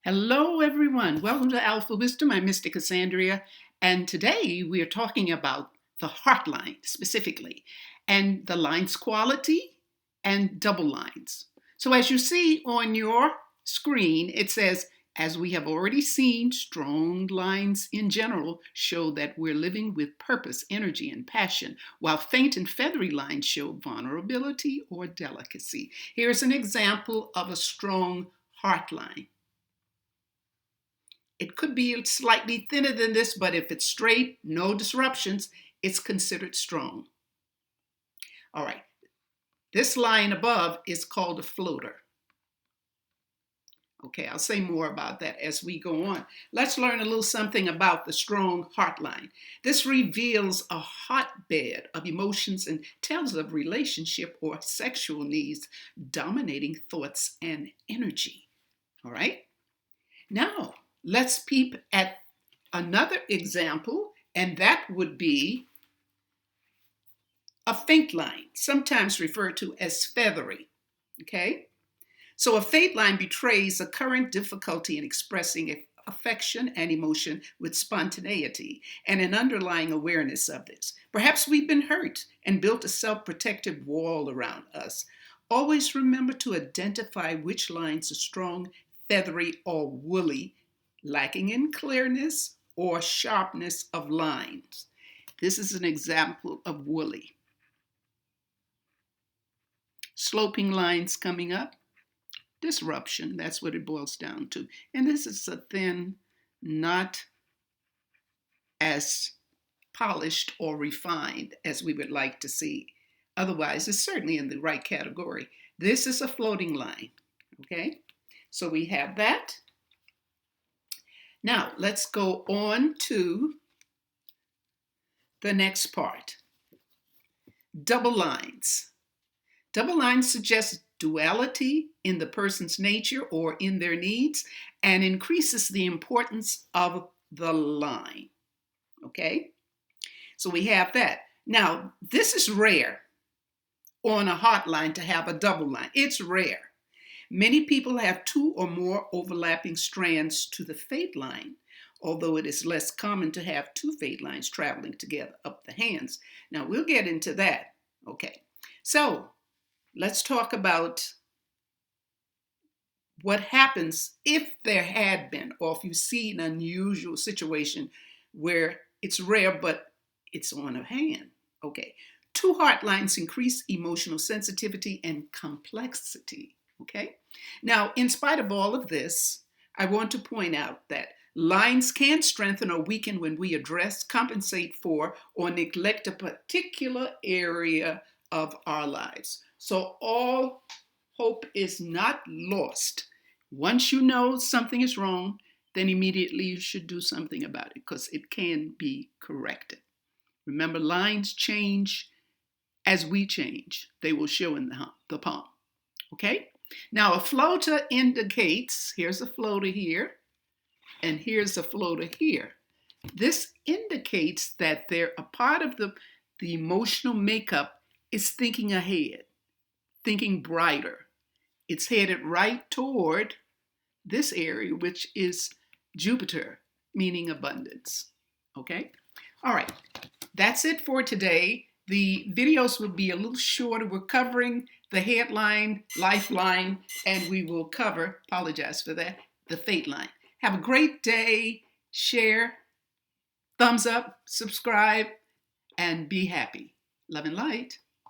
Hello, everyone. Welcome to Alphawisdom. I'm Mystic Cassandria, and today we are talking about the heart line specifically, and the line's quality and double lines. So as you see on your screen, it says, as we have already seen, strong lines in general show that we're living with purpose, energy, and passion, while faint and feathery lines show vulnerability or delicacy. Here's an example of a strong heart line. It could be slightly thinner than this, but if it's straight, no disruptions, it's considered strong. All right, this line above is called a floater. Okay, I'll say more about that as we go on. Let's learn a little something about the strong heart line. This reveals a hotbed of emotions and tells of relationship or sexual needs dominating thoughts and energy. All right, now let's peep at another example, and that would be a faint line, sometimes referred to as feathery. Okay? So a faint line betrays a current difficulty in expressing affection and emotion with spontaneity and an underlying awareness of this. Perhaps we've been hurt and built a self-protective wall around us. Always remember to identify which lines are strong, feathery, or woolly, lacking in clearness or sharpness of lines. This is an example of woolly. Sloping lines coming up, disruption, that's what it boils down to. And this is a thin, not as polished or refined as we would like to see. Otherwise, it's certainly in the right category. This is a floating line, okay? So we have that. Now, let's go on to the next part. Double lines. Double lines suggest duality in the person's nature or in their needs and increases the importance of the line. Okay? So we have that. Now, this is rare on a heart line to have a double line. It's rare. Many people have two or more overlapping strands to the faint line, although it is less common to have two faint lines traveling together up the hands. Now, we'll get into that. Okay, so let's talk about what happens if there had been, or if you see an unusual situation where it's rare, but it's on a hand. Okay, two heart lines increase emotional sensitivity and complexity. Okay, now in spite of all of this, I want to point out that lines can strengthen or weaken when we address, compensate for, or neglect a particular area of our lives. So all hope is not lost. Once you know something is wrong, then immediately you should do something about it because it can be corrected. Remember, lines change as we change. They will show in the palm. Okay? Now, a floater indicates, here's a floater here, and here's a floater here. This indicates that they're a part of the emotional makeup is thinking ahead, thinking brighter. It's headed right toward this area, which is Jupiter, meaning abundance. Okay? All right. That's it for today. The videos will be a little shorter. We're covering the headline, lifeline, and we will cover, apologize for that, the fate line. Have a great day. Share, thumbs up, subscribe, and be happy. Love and light.